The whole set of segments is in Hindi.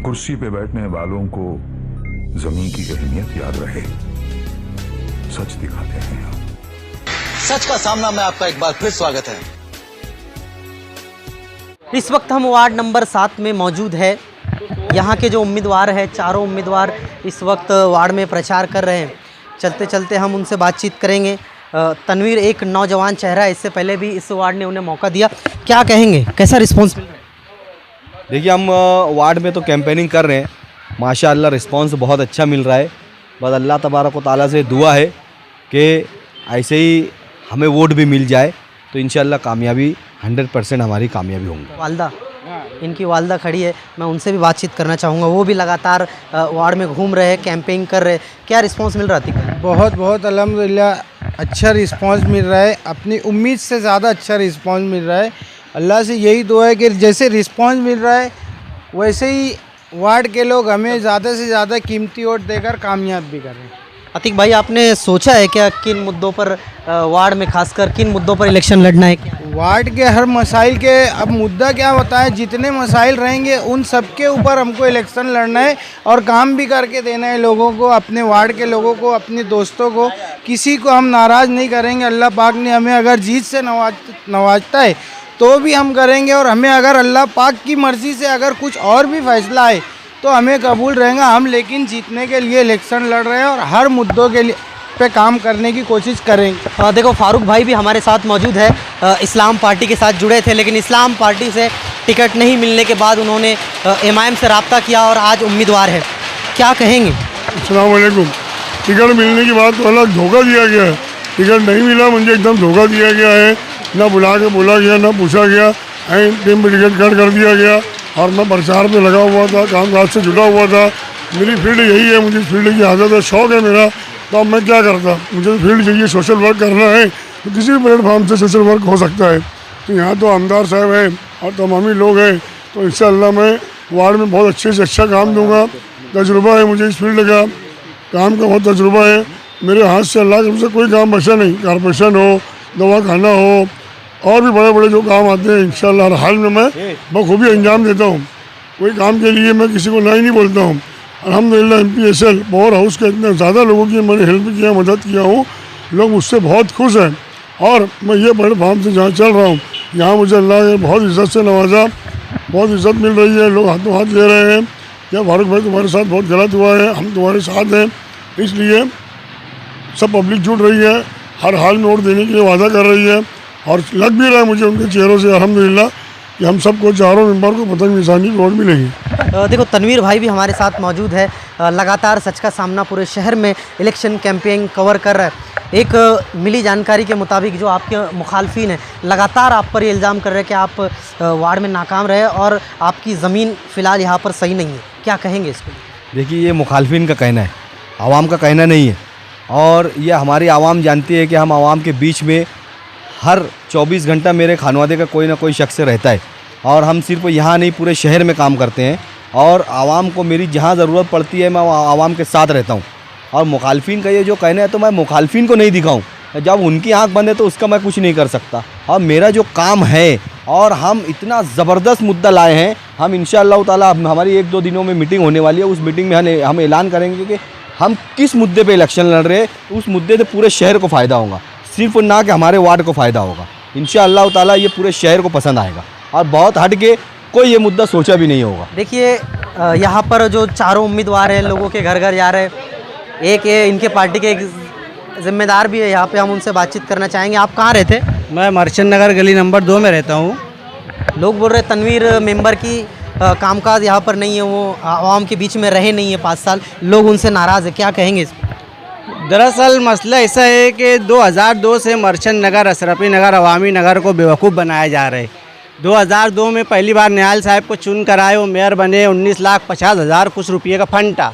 कुर्सी पे बैठने वालों को जमीन की अहमियत याद रहे, सच दिखाते हैं हम। सच का सामना में आपका एक बार फिर स्वागत है। इस वक्त हम वार्ड नंबर 7 में मौजूद है। यहाँ के जो उम्मीदवार हैं, चारों उम्मीदवार इस वक्त वार्ड में प्रचार कर रहे हैं। चलते चलते हम उनसे बातचीत करेंगे। तनवीर एक नौजवान चेहरा है, इससे पहले भी इस वार्ड ने उन्हें मौका दिया, क्या कहेंगे, कैसा रिस्पांस मिल रहा है? देखिए, हम वार्ड में तो कैंपेनिंग कर रहे हैं, माशाअल्लाह रिस्पांस बहुत अच्छा मिल रहा है। बस अल्लाह तबारक व तआला से दुआ है कि ऐसे ही हमें वोट भी मिल जाए तो इंशाअल्लाह कामयाबी 100% हमारी कामयाबी होंगी। वालदा, इनकी वालदा खड़ी है, मैं उनसे भी बातचीत करना चाहूँगा। वो भी लगातार वार्ड में घूम रहे हैं, कैंपेनिंग कर रहे हैं, क्या रिस्पांस मिल रहा है? बहुत बहुत अल्हम्दुलिल्लाह अच्छा रिस्पांस मिल रहा है, अपनी उम्मीद से ज़्यादा अच्छा रिस्पांस मिल रहा है। अल्लाह से यही दुआ है कि जैसे रिस्पांस मिल रहा है वैसे ही वार्ड के लोग हमें ज़्यादा से ज़्यादा कीमती वोट देकर कामयाब भी करें। अतीक भाई, आपने सोचा है क्या किन मुद्दों पर वार्ड में खासकर किन मुद्दों पर इलेक्शन लड़ना है? क्या वार्ड के हर मसाइल के, अब मुद्दा क्या बताएं, जितने मसाइल रहेंगे उन सब के ऊपर हमको इलेक्शन लड़ना है और काम भी करके देना है लोगों को, अपने वार्ड के लोगों को, अपने दोस्तों को। किसी को हम नाराज़ नहीं करेंगे। अल्लाह पाक ने हमें अगर जीत से नवाजता है तो भी हम करेंगे, और हमें अगर अल्लाह पाक की मर्ज़ी से अगर कुछ और भी फैसला है तो हमें कबूल रहेगा। हम लेकिन जीतने के लिए इलेक्शन लड़ रहे हैं और हर मुद्दों के लिए पे काम करने की कोशिश करेंगे। देखो, फारूक भाई भी हमारे साथ मौजूद है। इस्लाम पार्टी के साथ जुड़े थे, लेकिन इस्लाम पार्टी से टिकट नहीं मिलने के बाद उन्होंने एमआईएम से रब्ता किया और आज उम्मीदवार है, क्या कहेंगे? अस्सलाम वालेकुम। टिकट मिलने के बाद तो अलग धोखा दिया गया है। टिकट नहीं मिला, मुझे एकदम धोखा दिया गया है। ना बुला के बोला गया, ना पूछा गया, टाइम पर टिकट कट कर दिया गया। और मैं प्रचार में लगा हुआ था, कामकाज से जुड़ा हुआ था। मेरी फील्ड यही है, मुझे फील्ड की आदत है, शौक़ है मेरा। तो अब मैं क्या करता, मुझे फील्ड चाहिए, सोशल वर्क करना है तो किसी भी प्लेटफॉर्म से सोशल वर्क हो सकता है। तो यहाँ तो आमदार साहब है और तमामी लोग हैं, तो इंशाअल्लाह मैं वार्ड में बहुत अच्छे से अच्छा काम दूँगा। तजुर्बा है मुझे इस फील्ड का, काम का बहुत तजुर्बा है। मेरे हाथ से अल्लाह के से कोई काम बचा नहीं। कॉर्पोरेशन हो, दवा खाना हो, और भी बड़े बड़े जो काम आते हैं इंशाअल्लाह हर हाल में मैं बखूबी अंजाम देता हूँ। कोई काम के लिए मैं किसी को ना ही नहीं बोलता हूँ। अल्हम्दुलिल्लाह MPSL पावर हाउस के इतने ज़्यादा लोगों की मैंने हेल्प किया, मदद किया हूँ, लोग मुझसे बहुत खुश हैं। और मैं ये प्लेटफॉर्म से जहाँ चल रहा हूँ, यहाँ मुझे अल्लाह ने बहुत इज़्ज़त से नवाजा, बहुत इज़्ज़त मिल रही है, लोग हाथों हाथ ले रहे हैं। क्या फारूक भाई तुम्हारे साथ बहुत गलत हुआ है, हम तुम्हारे साथ हैं। इसलिए सब पब्लिक जुट रही है, हर हाल में वोट देने के लिए वादा कर रही है, और लग भी रहा है मुझे उनके चेहरों से अल्हम्दुलिल्लाह कि हम सबको चारों मेंबर को पतंग निशानी वोट मिलेगी। देखो, तनवीर भाई भी हमारे साथ मौजूद है। लगातार सच का सामना पूरे शहर में इलेक्शन कैंपेन कवर कर रहा है। एक मिली जानकारी के मुताबिक जो आपके मुखालफिन हैं लगातार आप पर ये इल्ज़ाम कर रहे हैं कि आप वार्ड में नाकाम रहे और आपकी ज़मीन फ़िलहाल यहाँ पर सही नहीं है, क्या कहेंगे इसको? देखिए, ये मुखालफिन का कहना है, आवाम का कहना नहीं है। और ये हमारी आवाम जानती है कि हम आवाम के बीच में हर 24 घंटा मेरे खानवादे का कोई ना कोई शख्स रहता है, और हम सिर्फ यहाँ नहीं पूरे शहर में काम करते हैं। और आवाम को मेरी जहाँ ज़रूरत पड़ती है मैं आवाम के साथ रहता हूँ। और मुखालफिन का ये जो कहना है तो मैं मुखालफिन को नहीं दिखाऊँ, जब उनकी आँख बंद है तो उसका मैं कुछ नहीं कर सकता। और मेरा जो काम है, और हम इतना ज़बरदस्त मुद्दा लाए हैं, हम इंशाअल्लाह ताला हमारी 1-2 दिनों में मीटिंग होने वाली है। उस मीटिंग में हम ऐलान करेंगे कि हम किस मुद्दे पे इलेक्शन लड़ रहे हैं। उस मुद्दे से पूरे शहर को फ़ायदा होगा, सिर्फ ना कि हमारे वार्ड को फ़ायदा होगा। इंशाअल्लाह ताला ये पूरे शहर को पसंद आएगा, और बहुत हट के कोई ये मुद्दा सोचा भी नहीं होगा। देखिए, यहाँ पर जो चारों उम्मीदवार हैं लोगों के घर घर जा रहे हैं। एक ये इनके पार्टी के एक जिम्मेदार भी है यहाँ पे, हम उनसे बातचीत करना चाहेंगे। आप कहाँ रहते? मैं मर्चेंट नगर गली नंबर 2 में रहता हूँ। लोग बोल रहे तनवीर मेंबर की कामकाज यहाँ पर नहीं है, वो आवाम के बीच में रहे नहीं है 5 साल, लोग उनसे नाराज़ है, क्या कहेंगे इस पर? दरअसल मसला ऐसा है कि 2002 से मर्चेंट नगर, अशरफी नगर, अवामी नगर को बेवकूफ़ बनाया जा रहा है। 2002 में पहली बार निहाल साहब को चुन कर आए, वो मेयर बने। 19,50,000 कुछ रुपये का फंड था।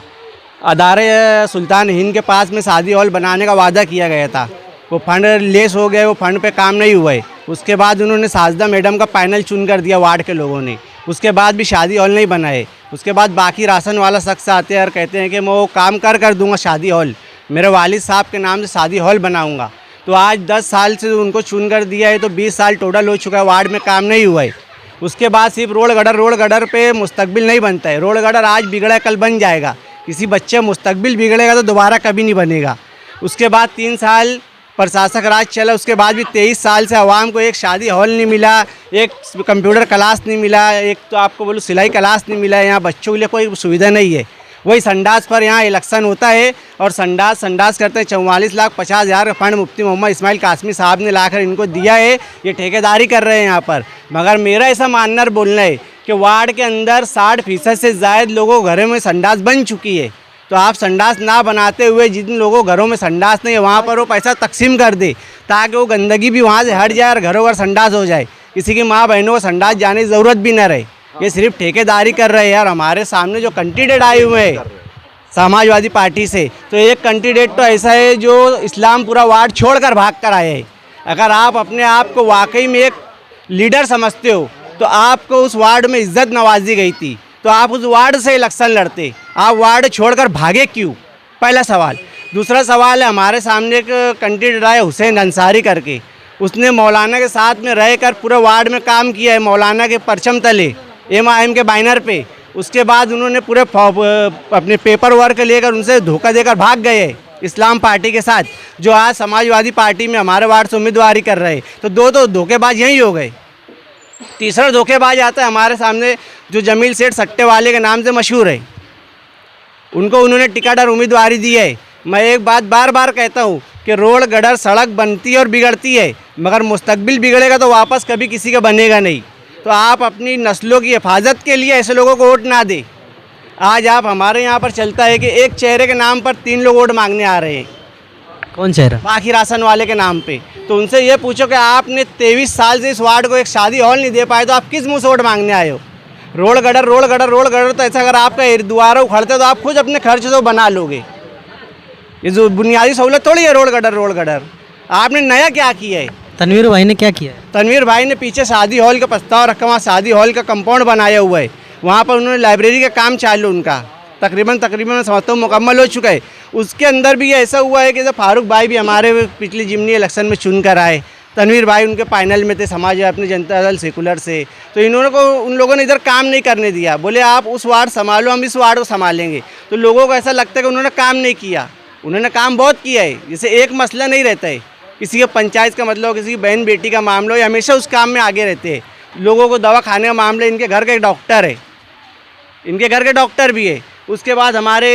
अदारे सुल्तान हिंद के पास में शादी हॉल बनाने का वादा किया गया था, वो फंड लेस हो गए, वो फंड पे काम नहीं हुआ है। उसके बाद उन्होंने साजदा मैडम का पैनल चुन कर दिया वार्ड के लोगों ने, उसके बाद भी शादी हॉल नहीं बनाए। उसके बाद बाकी राशन वाला शख्स आते हैं और कहते हैं कि मैं वो काम कर दूंगा शादी हॉल, मेरे वालिद साहब के नाम से शादी हॉल बनाऊंगा। तो आज 10 साल से उनको चुन कर दिया है, तो 20 साल टोटल हो चुका है, वार्ड में काम नहीं हुआ है। उसके बाद सिर्फ रोड गडर पे मुस्तकबिल नहीं बनता है। रोड गडर आज बिगड़ा कल बन जाएगा, किसी बच्चे मुस्तकबिल बिगड़ेगा तो दोबारा कभी नहीं बनेगा। उसके बाद 3 साल प्रशासक राज चला, उसके बाद भी 23 साल से आवाम को एक शादी हॉल नहीं मिला, एक कंप्यूटर क्लास नहीं मिला, एक तो आपको बोलूँ सिलाई क्लास नहीं मिला। यहाँ बच्चों के लिए कोई सुविधा नहीं है। वही संडास पर यहाँ इलेक्शन होता है और संडास करते हैं। 44,50,000 का फंड मुफ्ती मोहम्मद इस्माइल कासमी साहब ने लाकर इनको दिया है, ये ठेकेदारी कर रहे हैं यहाँ पर। मगर मेरा ऐसा मानना और बोलना है कि वार्ड के अंदर 60% से ज़ायद लोगों के घरों में संडास बन चुकी है। तो आप संडास ना बनाते हुए जिन लोगों घरों में संडास नहीं है वहाँ पर वो पैसा तकसीम कर दे, ताकि वो गंदगी भी वहाँ से हट जाए और घरों घर संडास हो जाए, किसी की माँ बहनों को संडास जाने की ज़रूरत भी न रहे। ये सिर्फ ठेकेदारी कर रहे हैं। और हमारे सामने जो कैंडिडेट आए हुए हैं समाजवादी पार्टी से, तो एक कैंडिडेट तो ऐसा है जो इस्लामपुरा वार्ड छोड़कर भाग कर आए हैं। अगर आप अपने आप को वाकई में एक लीडर समझते हो तो आपको उस वार्ड में इज्जत नवाजी गई थी, तो आप उस वार्ड से इलेक्शन लड़ते। आप वार्ड छोड़कर भागे क्यों? पहला सवाल। दूसरा सवाल है, हमारे सामने एक कैंडिडेट आया हुसैन अंसारी करके, उसने मौलाना के साथ में रहकर पूरे वार्ड में काम किया है, मौलाना के परचम तले MIM के बैनर पे। उसके बाद उन्होंने पूरे अपने पेपर वर्क लेकर उनसे धोखा देकर भाग गए इस्लाम पार्टी के साथ, जो आज समाजवादी पार्टी में हमारे वार्ड से उम्मीदवारी कर रहे। तो दो धोखेबाज यही हो गए। तीसरा धोखेबाज आता है हमारे सामने, जो जमील सेठ सट्टे वाले के नाम से मशहूर है। उनको उन्होंने टिकट और उम्मीदवारी दी है। मैं एक बात बार बार कहता हूँ कि रोड गडर सड़क बनती है और बिगड़ती है, मगर मुस्तकबिल बिगड़ेगा तो वापस कभी किसी का बनेगा नहीं। तो आप अपनी नस्लों की हिफाजत के लिए ऐसे लोगों को वोट ना दें। आज आप हमारे यहाँ पर चलता है कि एक चेहरे के नाम पर 3 लोग वोट मांगने आ रहे हैं। कौन चेहरा? बाकी राशन वाले के नाम पे। तो उनसे ये पूछो कि आपने 23 साल से इस वार्ड को एक शादी हॉल नहीं दे पाए, तो आप किस मुँह से वोट मांगने आए हो? रोड गडर तो ऐसा अगर आपका द्वारा उखड़ते तो आप खुद अपने खर्च से बना लोगे। ये जो बुनियादी सहूलत थोड़ी है रोड गडर। आपने नया क्या किया है? तनवीर भाई ने क्या किया है? तनवीर भाई ने पीछे शादी हॉल का प्रस्ताव रखा, वहाँ शादी हॉल का कंपाउंड बनाया हुआ है। वहाँ पर उन्होंने लाइब्रेरी का काम चालू, उनका तकरीबन मैं समझता हूँ मुकम्मल हो चुका है। उसके अंदर भी ऐसा हुआ है कि जब फारूक भाई भी हमारे पिछली जिमनी इलेक्शन में चुन कर आए, तनवीर भाई उनके पैनल में थे समाज अपने जनता दल सेकुलर से, तो उन लोगों ने इधर काम नहीं करने दिया। बोले आप उस वार्ड संभालो, हम इस वार्ड को संभालेंगे। तो लोगों को ऐसा लगता है कि उन्होंने काम नहीं किया। उन्होंने काम बहुत किया है। जैसे एक मसला नहीं रहता है, किसी के पंचायत का मतलब हो, किसी की बहन बेटी का मामला हो, ये हमेशा उस काम में आगे रहते हैं। लोगों को दवा खाने का मामला, इनके घर का एक डॉक्टर है, इनके घर के डॉक्टर भी है। उसके बाद हमारे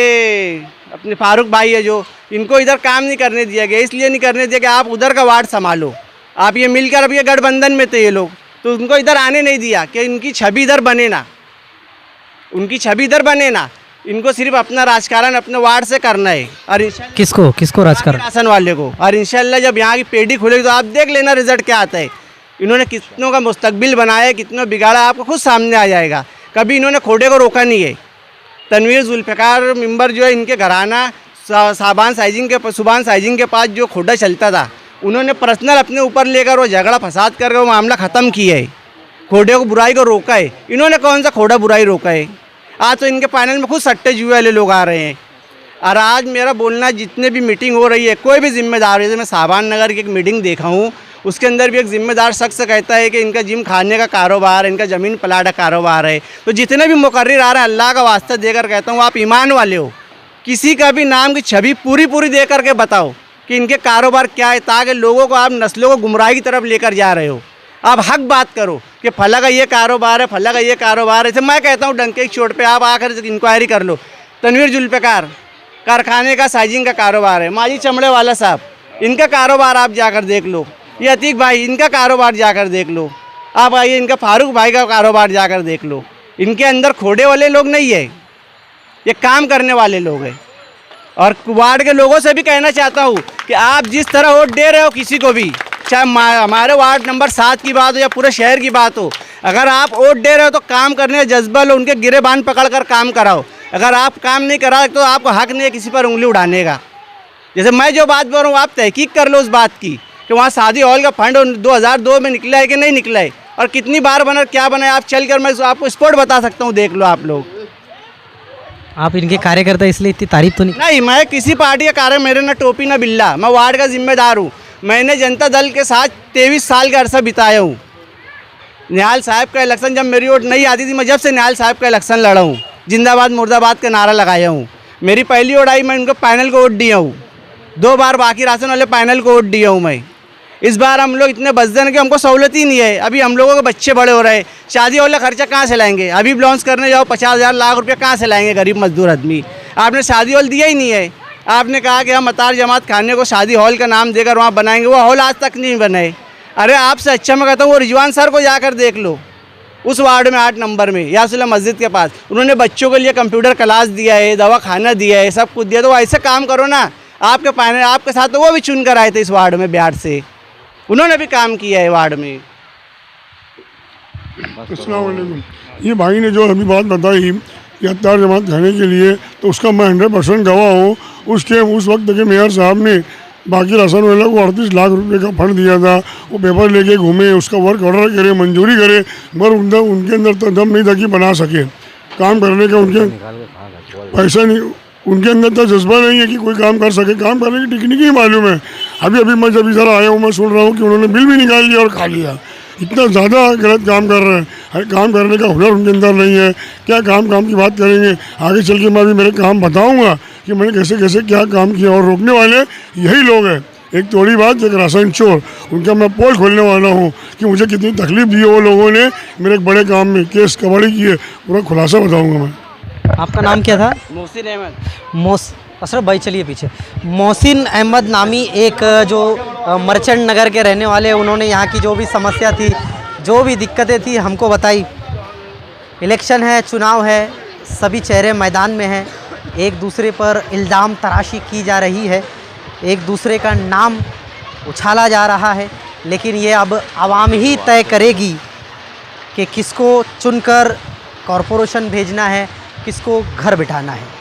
अपने फारूक भाई है, जो इनको इधर काम नहीं करने दिया गया। इसलिए नहीं करने दिया कि आप उधर का वार्ड संभालो। आप ये मिलकर, अब ये गठबंधन में थे ये लोग, तो उनको इधर आने नहीं दिया कि इनकी छवि इधर बने ना, उनकी छवि इधर बने ना। इनको सिर्फ अपना राजकारण अपने वार्ड से करना है। और किसको राजकारण? राशन वाले को। और इंशाल्लाह जब यहाँ की पेटी खुलेगी तो आप देख लेना रिजल्ट क्या आता है। इन्होंने कितनों का मुस्तकबिल बनाया, कितनों बिगाड़ा, आपको खुद सामने आ जाएगा। कभी इन्होंने खोडे को रोका नहीं है। तनवीर जुल्फ़िकार मेंबर जो है, इनके घराना सुभान साइजिंग के पास जो खोडा चलता था, उन्होंने पर्सनल अपने ऊपर लेकर वो झगड़ा फसाद करके वो मामला ख़त्म किया है। खोडे को बुराई को रोका है। इन्होंने कौन सा खोडा बुराई रोका है? आज तो इनके पैनल में खुद सट्टे जुए वाले लोग आ रहे हैं। और आज मेरा बोलना, जितने भी मीटिंग हो रही है, कोई भी जिम्मेदार, जैसे मैं साबान नगर की एक मीटिंग देखा हूँ, उसके अंदर भी एक जिम्मेदार शख्स कहता है कि इनका जिम खाने का कारोबार है, इनका ज़मीन प्लाट का कारोबार है। तो जितने भी मुकर्रिर आ रहे हैं, अल्लाह का वास्ता देकर कहता हूँ, आप ईमान वाले हो, किसी का भी नाम की छवि पूरी दे करके बताओ कि इनके कारोबार क्या है, ताकि लोगों को, आप नस्लों को गुमराही की तरफ लेकर जा रहे हो। आप हक बात करो कि फला का ये कारोबार है, फला का ये कारोबार है। मैं कहता हूँ डंके की चोट पे आप आकर इंक्वायरी कर लो। तनवीर जुल्फ़िकार कारखाने का साइजिंग का कारोबार है। माजी चमड़े वाला साहब, इनका कारोबार आप जाकर देख लो। ये अतीक भाई, इनका कारोबार जाकर देख लो। आप आइए, इनका फारूक भाई का कारोबार जाकर देख लो। इनके अंदर खोडे वाले लोग नहीं है, ये काम करने वाले लोग हैं। और वार्ड के लोगों से भी कहना चाहता हूँ कि आप जिस तरह वोट दे रहे हो किसी को भी, चाहे हमारे वार्ड नंबर 7 की बात हो या पूरे शहर की बात हो, अगर आप वोट दे रहे हो तो काम करने का जज्बा लो, उनके गिरेबान पकड़ कर काम कराओ। अगर आप काम नहीं करा तो आपको हक नहीं है किसी पर उंगली उठाने का। जैसे मैं जो बात बोल रहा हूँ, आप तहकीक कर लो उस बात की कि वहाँ शादी हॉल का फंड 2002 में निकला है कि नहीं निकला है, और कितनी बार बना, क्या बना है। आप चल कर, मैं आपको स्पॉट बता सकता हूँ, देख लो आप लोग। आप इनके कार्यकर्ता, इसलिए इतनी तारीफ तो नहीं, मैं किसी पार्टी का कार्य, मेरे ना टोपी ना बिल्ला, मैं वार्ड का जिम्मेदार हूँ। मैंने जनता दल के साथ 23 साल का अरसा बिताया हूँ। निहाल साहब का इलेक्शन जब मेरी वोट नहीं आती थी, मैं जब से निहाल साहब का इलेक्शन लड़ा हूँ, जिंदाबाद मुर्दाबाद का नारा लगाया हूँ। मेरी पहली वोट आई, मैं उनको पैनल को वोट दिया हूँ। 2 बार बाकी राशन वाले पैनल को वोट दिया हूँ मैं। इस बार हम लोग इतने बचजन के हमको सहूलत ही नहीं है। अभी हम लोगों के बच्चे बड़े हो रहे हैं, शादी वाला खर्चा कहाँ से लाएंगे? अभी लॉन्च करने जाओ 50,000 लाख रुपये कहाँ से लाएंगे गरीब मजदूर आदमी? आपने शादी हॉल दिया ही नहीं है। आपने कहा कि हम मतार जमात खाने को शादी हॉल का नाम देकर वहाँ बनाएंगे, वो हॉल आज तक नहीं बने। अरे आपसे अच्छा मैं कहता हूँ वो रिजवान सर को जाकर देख लो, उस वार्ड में 8 नंबर में यासुल्ला मस्जिद के पास उन्होंने बच्चों के लिए कंप्यूटर क्लास दिया है, दवा खाना दिया है, सब कुछ दिया। तो ऐसे काम करो ना। आपके पैनल आपके साथ तो वो भी चुन कर आए थे इस वार्ड में बिहार से, उन्होंने भी काम किया है वार्ड में। अस्सलाम वालेकुम। ये भाई ने जो अभी बात बताई कि अत्तार जमात खाने के लिए, तो उसका मैं 100% गवाह हूँ। उस वक्त के मेयर साहब ने बाकी राशन वाला को 38 लाख रुपए का फंड दिया था। वो पेपर लेके घूमे, उसका वर्क ऑर्डर करे, मंजूरी करे, मगर उनके अंदर तो दम नहीं था कि बना सके काम करने का। उनके पैसा नहीं, उनके अंदर तो जज्बा नहीं है कि कोई काम कर सके। काम करने की टेक्निक ही मालूम है। अभी मैं जब इधर आया हूँ, मैं सुन रहा हूँ कि उन्होंने बिल भी निकाल लिया और खा लिया। इतना ज़्यादा गलत काम कर रहे हैं। काम करने का हुनर उनके अंदर नहीं है। क्या काम की बात करेंगे? आगे चल के मैं अभी मेरे काम बताऊँगा कि मैंने कैसे कैसे क्या काम किया, और रोकने वाले यही लोग हैं। एक तोड़ी बात, एक राशन चोर, उनका मैं पोल खोलने वाला हूँ कि मुझे कितनी तकलीफ दी है वो लोगों ने मेरे एक बड़े काम में। केस कबाड़ी की है, पूरा खुलासा बताऊँगा मैं। आपका नाम क्या था? मोहसिन अहमद। अशरफ भाई चलिए पीछे। मोहसिन अहमद नामी एक जो मर्चेंट नगर के रहने वाले, उन्होंने यहाँ की जो भी समस्या थी, जो भी दिक्कतें थी हमको बताई। इलेक्शन है, चुनाव है, सभी चेहरे मैदान में हैं, एक दूसरे पर इल्ज़ाम तराशी की जा रही है, एक दूसरे का नाम उछाला जा रहा है, लेकिन ये अब आवाम ही तय करेगी कि किसको चुनकर कॉरपोरेशन भेजना है, किसको घर बिठाना है।